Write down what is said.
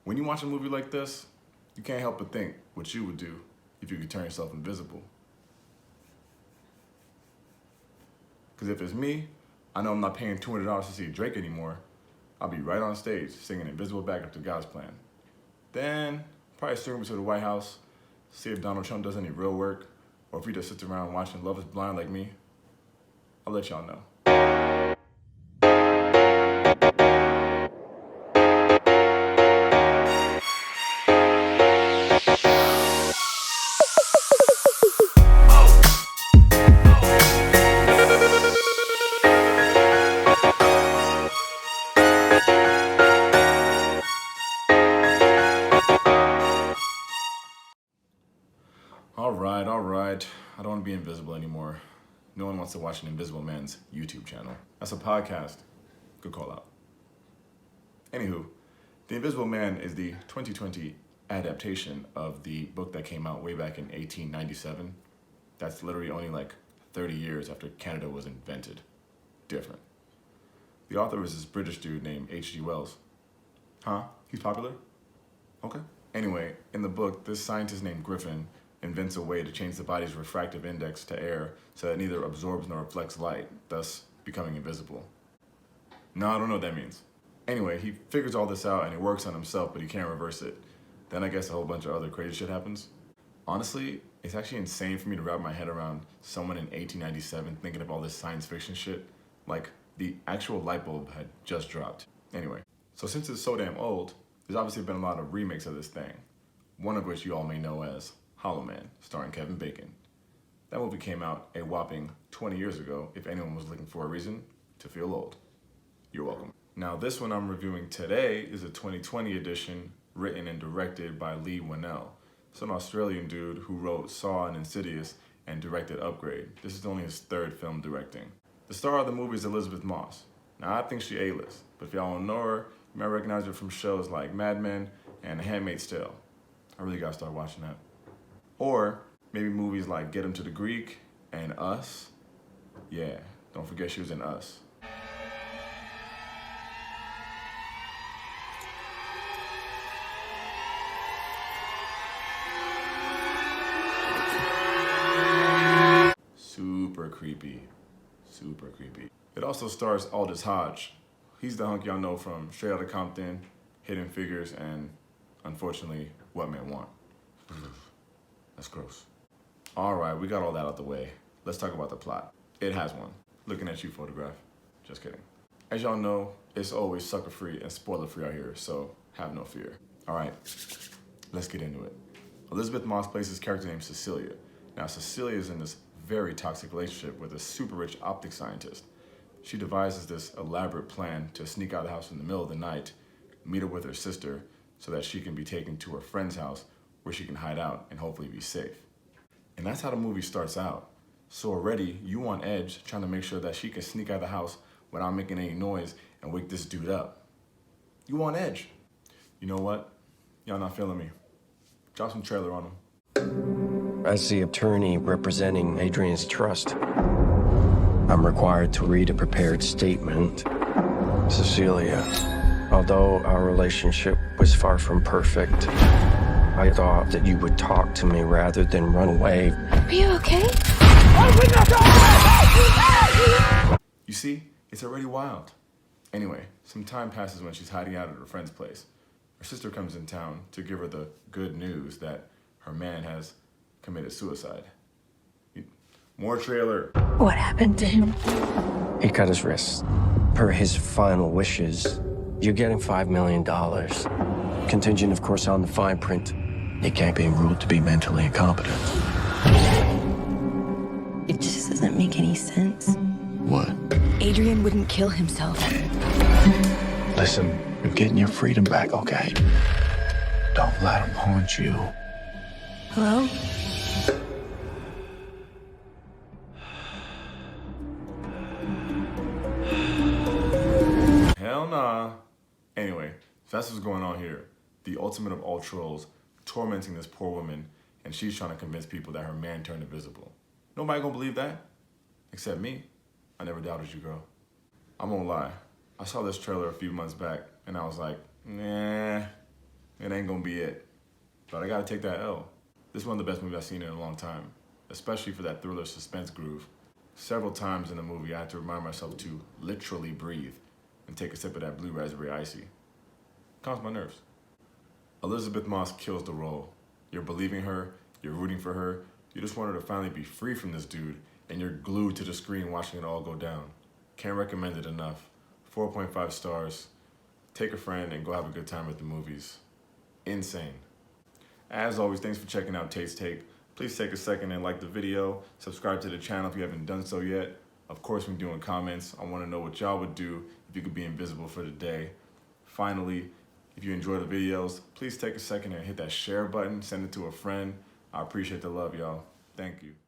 When you watch a movie like this, you can't help but think what you would do if you could turn yourself invisible. Because if it's me, I know I'm not paying $200 to see Drake anymore. I'll be right on stage singing Invisible Backup to God's Plan. Then, probably swing over to the White House, see if Donald Trump does any real work, or if he just sits around watching Love is Blind like me. I'll let y'all know. All right. I don't want to be invisible anymore. No one wants to watch an Invisible Man's YouTube channel. That's a podcast. Good call out. Anywho, The Invisible Man is the 2020 adaptation of the book that came out way back in 1897. That's literally only like 30 years after Canada was invented. Different. The author is this British dude named H.G. Wells. Huh? He's popular? Okay. Anyway, in the book, this scientist named Griffin invents a way to change the body's refractive index to air so that it neither absorbs nor reflects light, thus becoming invisible. No, I don't know what that means. Anyway, he figures all this out and he works on himself, but he can't reverse it. Then I guess a whole bunch of other crazy shit happens. Honestly, it's actually insane for me to wrap my head around someone in 1897 thinking of all this science fiction shit. Like, the actual light bulb had just dropped. Anyway, so since it's so damn old, there's obviously been a lot of remakes of this thing. One of which you all may know as Hollow Man, starring Kevin Bacon. That movie came out a whopping 20 years ago, if anyone was looking for a reason to feel old. You're welcome. Now, this one I'm reviewing today is a 2020 edition written and directed by Leigh Whannell. It's an Australian dude who wrote Saw and Insidious and directed Upgrade. This is only his third film directing. The star of the movie is Elisabeth Moss. Now, I think she A-list, but if y'all don't know her, you might recognize her from shows like Mad Men and The Handmaid's Tale. I really gotta start watching that. Or maybe movies like Get Him to the Greek and Us. Yeah, don't forget she was in Us. Super creepy. Super creepy. It also stars Aldis Hodge. He's the hunk y'all know from Straight Outta Compton, Hidden Figures, and unfortunately, What Men Want. That's gross. All right, we got all that out the way. Let's talk about the plot. It has one. Looking at you, photograph. Just kidding. As y'all know, it's always sucker-free and spoiler-free out here, so have no fear. All right, let's get into it. Elisabeth Moss plays this character named Cecilia. Now, Cecilia is in this very toxic relationship with a super rich optics scientist. She devises this elaborate plan to sneak out of the house in the middle of the night, meet up with her sister so that she can be taken to her friend's house where she can hide out and hopefully be safe. And that's how the movie starts out. So already, you on edge trying to make sure that she can sneak out of the house without making any noise and wake this dude up. You on edge. You know what? Y'all not feeling me. Drop some trailer on them. As the attorney representing Adrian's trust, I'm required to read a prepared statement. Cecilia, although our relationship was far from perfect, I thought that you would talk to me rather than run away. Are you okay? You see, it's already wild. Anyway, some time passes when she's hiding out at her friend's place. Her sister comes in town to give her the good news that her man has committed suicide. More trailer. What happened to him? He cut his wrist. Per his final wishes, you're getting $5 million. Contingent, of course, on the fine print. He can't be ruled to be mentally incompetent. It just doesn't make any sense. What? Adrian wouldn't kill himself. Listen, you're getting your freedom back, okay? Don't let him haunt you. Hello? Hell nah. Anyway, so that's what's going on here. The ultimate of all trolls, tormenting this poor woman, and she's trying to convince people that her man turned invisible. Nobody gonna believe that? Except me. I never doubted you, girl. I'm gonna lie. I saw this trailer a few months back, and I was like, nah, ain't gonna be it. But I gotta take that L. This is one of the best movies I've seen in a long time, especially for that thriller suspense groove. Several times in the movie, I had to remind myself to literally breathe and take a sip of that blue raspberry icy. Calms my nerves. Elisabeth Moss kills the role. You're believing her, you're rooting for her, you just want her to finally be free from this dude, and you're glued to the screen watching it all go down. Can't recommend it enough. 4.5 stars. Take a friend and go have a good time at the movies. Insane. As always, thanks for checking out Tait's Take. Please take a second and like the video. Subscribe to the channel if you haven't done so yet. Of course, when doing comments, I want to know what y'all would do if you could be invisible for the day. Finally, if you enjoy the videos, please take a second and hit that share button. Send it to a friend. I appreciate the love, y'all. Thank you.